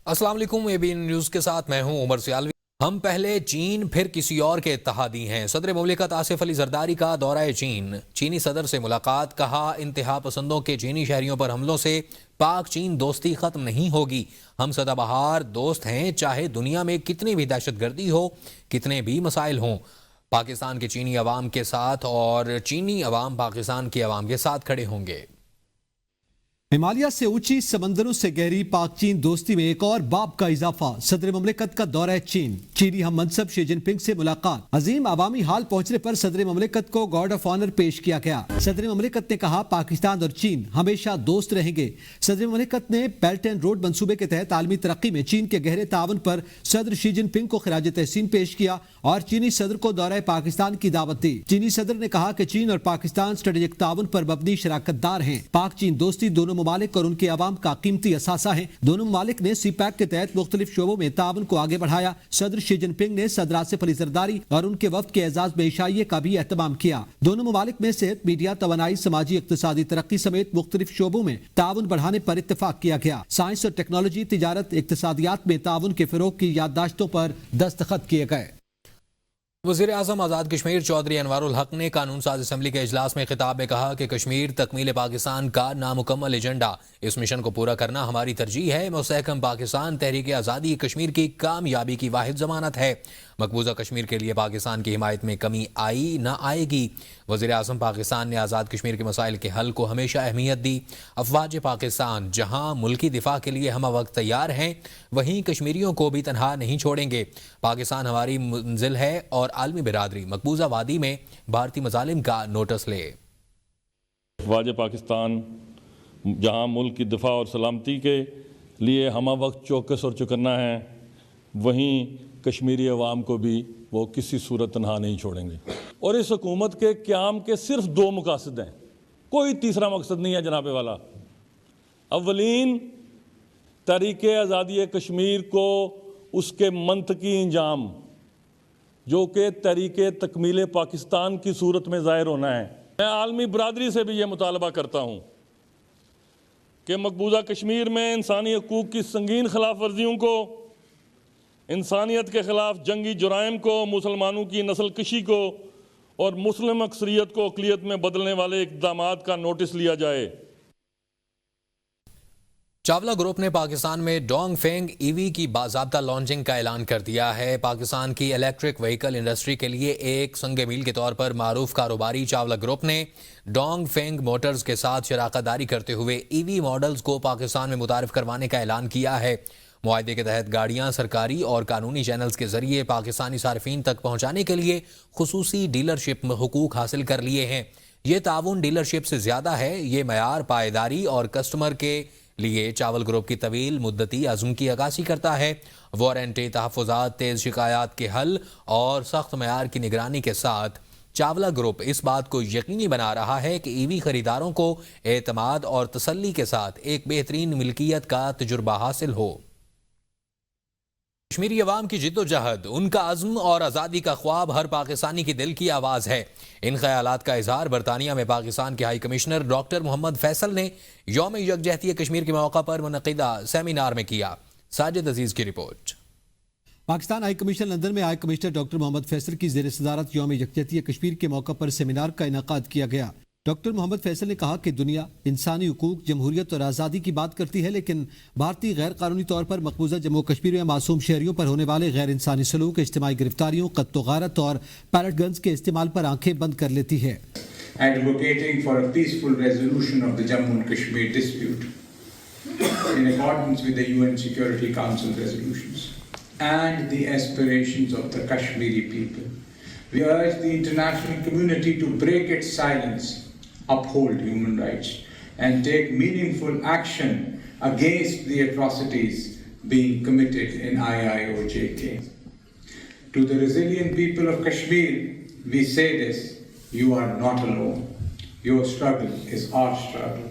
السلام علیکم، اے be N news کے ساتھ میں ہوں عمر سیالوی۔ ہم پہلے چین پھر کسی اور کے اتحادی ہیں۔ صدر مملکت آصف علی زرداری کا دورہ چین، چینی صدر سے ملاقات۔ کہا انتہا پسندوں کے چینی شہریوں پر حملوں سے پاک چین دوستی ختم نہیں ہوگی۔ ہم سدا بہار دوست ہیں، چاہے دنیا میں کتنی بھی دہشت گردی ہو، کتنے بھی مسائل ہوں۔ پاکستان کے چینی عوام کے ساتھ اور چینی عوام پاکستان کی عوام کے ساتھ کھڑے ہوں گے۔ ہمالیہ سے اونچی سمندروں سے گہری پاک چین دوستی میں ایک اور باب کا اضافہ۔ صدر مملکت کا دورہ چین، چینی ہم منصب شی جن پنگ سے ملاقات۔ عظیم عوامی حال پہنچنے پر صدر مملکت کو گارڈ آف آنر پیش کیا گیا۔ صدر مملکت نے کہا پاکستان اور چین ہمیشہ دوست رہیں گے۔ صدر مملکت نے بیلٹ اینڈ روڈ منصوبے کے تحت عالمی ترقی میں چین کے گہرے تعاون پر صدر شی جن پنگ کو خراج تحسین پیش کیا اور چینی صدر کو دورہ پاکستان کی دعوت دی۔ چینی صدر نے کہا کہ چین اور پاکستان اسٹریٹجک تعاون پر مبنی شراکت دار ہیں۔ پاک چین دوستی دونوں ممالک اور ان کے عوام کا قیمتی اثاثہ ہے۔ دونوں ممالک نے سی پیک کے تحت مختلف شعبوں میں تعاون کو آگے بڑھایا۔ صدر شی جن پنگ نے صدر آصف علی زرداری اور ان کے وفد کے اعزاز میں عشائیے کا بھی اہتمام کیا۔ دونوں ممالک میں صحت، میڈیا، توانائی، سماجی اقتصادی ترقی سمیت مختلف شعبوں میں تعاون بڑھانے پر اتفاق کیا گیا۔ سائنس اور ٹیکنالوجی، تجارت، اقتصادیات میں تعاون کے فروغ کی یادداشتوں پر دستخط کیے گئے۔ وزیر اعظم آزاد کشمیر چودھری انوار الحق نے قانون ساز اسمبلی کے اجلاس میں خطاب میں کہا کہ کشمیر تکمیل پاکستان کا نامکمل ایجنڈا، اس مشن کو پورا کرنا ہماری ترجیح ہے۔ مستحکم پاکستان تحریک آزادی کشمیر کی کامیابی کی واحد ضمانت ہے۔ مقبوضہ کشمیر کے لیے پاکستان کی حمایت میں کمی آئی نہ آئے گی۔ وزیر اعظم پاکستان نے آزاد کشمیر کے مسائل کے حل کو ہمیشہ اہمیت دی۔ افواج پاکستان جہاں ملکی دفاع کے لیے ہمہ وقت تیار ہیں، وہیں کشمیریوں کو بھی تنہا نہیں چھوڑیں گے۔ پاکستان ہماری منزل ہے اور عالمی برادری مقبوضہ وادی میں بھارتی مظالم کا نوٹس لے۔ افواج پاکستان جہاں ملک کی دفاع اور سلامتی کے لیے ہمہ وقت چوکس اور چوکنا ہے، وہیں کشمیری عوام کو بھی وہ کسی صورت تنہا نہیں چھوڑیں گے۔ اور اس حکومت کے قیام کے صرف دو مقاصد ہیں، کوئی تیسرا مقصد نہیں ہے جناب والا۔ اولین، تحریک آزادی کشمیر کو اس کے منطقی انجام جو کہ تحریک تکمیل پاکستان کی صورت میں ظاہر ہونا ہے۔ میں عالمی برادری سے بھی یہ مطالبہ کرتا ہوں کہ مقبوضہ کشمیر میں انسانی حقوق کی سنگین خلاف ورزیوں کو، انسانیت کے خلاف جنگی جرائم کو، مسلمانوں کی نسل کشی کو اور مسلم اکثریت کو اقلیت میں بدلنے والے اقدامات کا نوٹس لیا جائے۔ چاولہ گروپ نے پاکستان میں ڈونگ فینگ ای وی کی باضابطہ لانچنگ کا اعلان کر دیا ہے۔ پاکستان کی الیکٹرک وہیکل انڈسٹری کے لیے ایک سنگ میل کے طور پر معروف کاروباری چاولہ گروپ نے ڈونگ فینگ موٹرز کے ساتھ شراکت داری کرتے ہوئے ای وی ماڈلز کو پاکستان میں متعارف کروانے کا اعلان کیا ہے۔ معاہدے کے تحت گاڑیاں سرکاری اور قانونی چینلز کے ذریعے پاکستانی صارفین تک پہنچانے کے لیے خصوصی ڈیلرشپ میں حقوق حاصل کر لیے ہیں۔ یہ تعاون ڈیلرشپ سے زیادہ ہے۔ یہ معیار، پائیداری اور کسٹمر کے لیے چاول گروپ کی طویل مدتی عزم کی عکاسی کرتا ہے۔ وارنٹی، تحفظات، تیز شکایات کے حل اور سخت معیار کی نگرانی کے ساتھ چاولہ گروپ اس بات کو یقینی بنا رہا ہے کہ ای وی خریداروں کو اعتماد اور تسلی کے ساتھ ایک بہترین ملکیت کا تجربہ حاصل ہو۔ کشمیری عوام کی جد و جہد، ان کا عزم اور آزادی کا خواب ہر پاکستانی کی دل کی آواز ہے۔ ان خیالات کا اظہار برطانیہ میں پاکستان کے ہائی کمشنر ڈاکٹر محمد فیصل نے یوم یکجہتی کشمیر کے موقع پر منعقدہ سیمینار میں کیا۔ ساجد عزیز کی report. Pakistan high commission London میں ہائی کمشنر ڈاکٹر محمد فیصل کی زیر صدارت یوم یکجہتی کشمیر کے موقع پر سیمینار کا انعقاد کیا گیا۔ ڈاکٹر محمد فیصل نے کہا کہ دنیا انسانی حقوق، جمہوریت اور آزادی کی بات کرتی ہے، لیکن بھارتی غیر قانونی طور پر مقبوضہ جموں کشمیر میں معصوم شہریوں پر ہونے والے غیر انسانی سلوک، اجتماعی گرفتاریوں، قتل و غارت اور پیلٹ گنز کے استعمال پر آنکھیں بند کر لیتی ہے۔ Advocating for a peaceful resolution of the Jammu and Kashmir dispute in accordance with the UN Security Council resolutions and the aspirations of the Kashmiri people. We urge the international community to break its silence, uphold human rights, and take meaningful action against the atrocities being committed in IIOJK. To the resilient people of Kashmir, we say this: you are not alone. Your struggle is our struggle.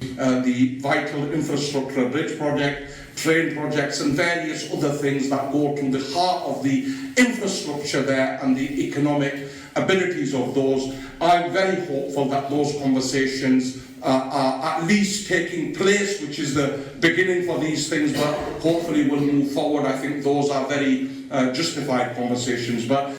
The vital infrastructure, bridge project, train projects and various other things that go to the heart of the infrastructure there and the economic abilities of those. I'm very hopeful that those conversations are at least taking place, which is the beginning for these things, but hopefully we'll move forward. I think those are very justified conversations. But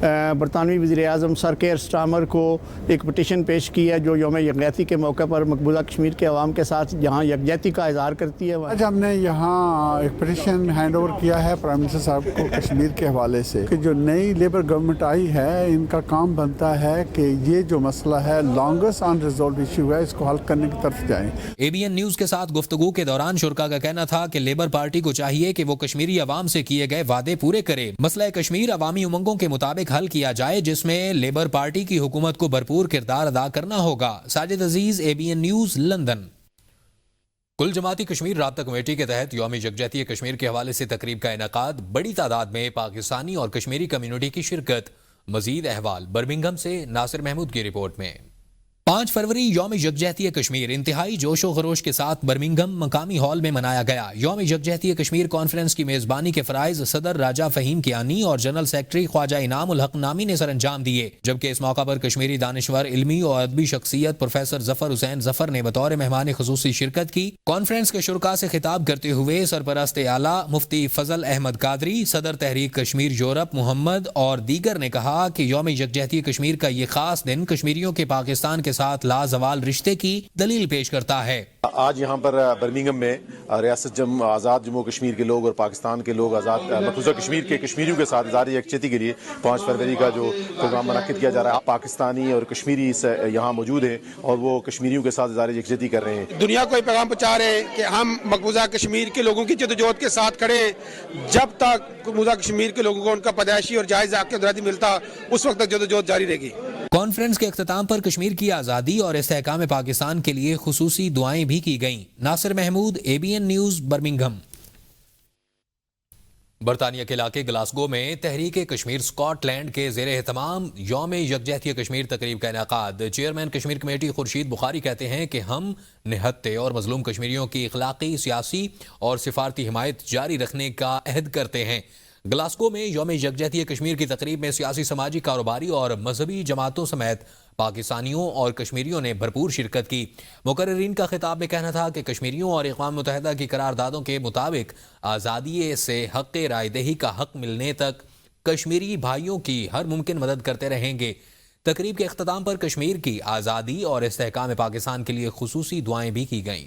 برطانوی وزیر اعظم سر care Starmer کو ایک petition پیش کی ہے جو یوم یکجہتی کے موقع پر مقبوضہ کشمیر کے عوام کے ساتھ جہاں یکجہتی کا اظہار کرتی ہے. آج ہم نے یہاں ایک پٹیشن ہینڈ اوور کیا ہے پرائم منسٹر صاحب کو کشمیر کے حوالے سے کہ جو نئی لیبر گورنمنٹ آئی ہے ان کا کام بنتا ہے کہ یہ جو مسئلہ ہے لانگسٹ ان ریزولوڈ ایشو ہے اس کو حل کرنے کی طرف جائیں. ABN نیوز کے ساتھ گفتگو کے دوران شرکا کا کہنا تھا کہ لیبر پارٹی کو چاہیے کہ وہ کشمیری عوام سے کیے گئے وعدے پورے کرے. مسئلہ کشمیر عوامی امنگوں کے مطابق حل کیا جائے جس میں لیبر پارٹی کی حکومت کو بھرپور کردار ادا کرنا ہوگا. ساجد عزیز ABN نیوز لندن. کل جماعتی کشمیر رابطہ کمیٹی کے تحت یوم یکجہتی کشمیر کے حوالے سے تقریب کا انعقاد. بڑی تعداد میں پاکستانی اور کشمیری کمیونٹی کی شرکت. مزید احوال برمنگھم سے ناصر محمود کی رپورٹ میں. 5 فروری یوم یکجہتی کشمیر انتہائی جوش و خروش کے ساتھ برمنگھم مقامی ہال میں منایا گیا. یوم یکجہتی کشمیر کانفرنس کی میزبانی کے فرائض صدر راجہ فہیم کیانی اور جنرل سیکرٹری خواجہ انعام الحق نامی نے سر انجام دیے، جبکہ اس موقع پر کشمیری دانشور، علمی اور ادبی شخصیت پروفیسر ظفر حسین ظفر نے بطور مہمان خصوصی شرکت کی. کانفرنس کے شرکاء سے خطاب کرتے ہوئے سرپرست اعلیٰ مفتی فضل احمد قادری، صدر تحریک کشمیر یورپ محمد اور دیگر نے کہا کہ یوم یکجہتی کشمیر کا یہ خاص دن کشمیریوں کے پاکستان کے ساتھ لازوال رشتے کی دلیل پیش کرتا ہے. آج یہاں پر برمنگھم میں ریاست آزاد جموں کشمیر کے لوگ اور پاکستان کے لوگ آزاد مقبوضہ کشمیر کے کشمیریوں کے ساتھ اظہار یکجہتی کے لیے 5 فروری کا جو پروگرام منعقد کیا جا رہا ہے، پاکستانی اور کشمیری یہاں موجود ہیں اور وہ کشمیریوں کے ساتھ اظہار یکجہتی کر رہے ہیں. دنیا کو یہ پیغام پہنچا رہے ہیں کہ ہم مقبوضہ کشمیر کے لوگوں کی جدوجہد کے ساتھ کھڑے ہیں. جب تک مقبوضہ کشمیر کے لوگوں کو ان کا پیدائشی اور جائز حق آزادی ملتا اس وقت تک جدوجہد جاری رہے گی. کانفرنس کے اختتام پر کشمیر کی آزادی اور استحکام پاکستان کے لیے خصوصی دعائیں بھی کی گئیں. ناصر محمود ABN نیوز برمنگھم. برطانیہ کے علاقے گلاسگو میں تحریک کشمیر اسکاٹ لینڈ کے زیر اہتمام یوم یکجہتی کشمیر تقریب کا انعقاد. چیئرمین کشمیر کمیٹی خورشید بخاری کہتے ہیں کہ ہم نہتے اور مظلوم کشمیریوں کی اخلاقی، سیاسی اور سفارتی حمایت جاری رکھنے کا عہد کرتے ہیں. گلاسگو میں یوم یکجہتی کشمیر کی تقریب میں سیاسی، سماجی، کاروباری اور مذہبی جماعتوں سمیت پاکستانیوں اور کشمیریوں نے بھرپور شرکت کی. مقررین کا خطاب میں کہنا تھا کہ کشمیریوں اور اقوام متحدہ کی قراردادوں کے مطابق آزادی سے حق رائے دہی کا حق ملنے تک کشمیری بھائیوں کی ہر ممکن مدد کرتے رہیں گے. تقریب کے اختتام پر کشمیر کی آزادی اور استحکام پاکستان کے لیے خصوصی دعائیں بھی کی گئیں.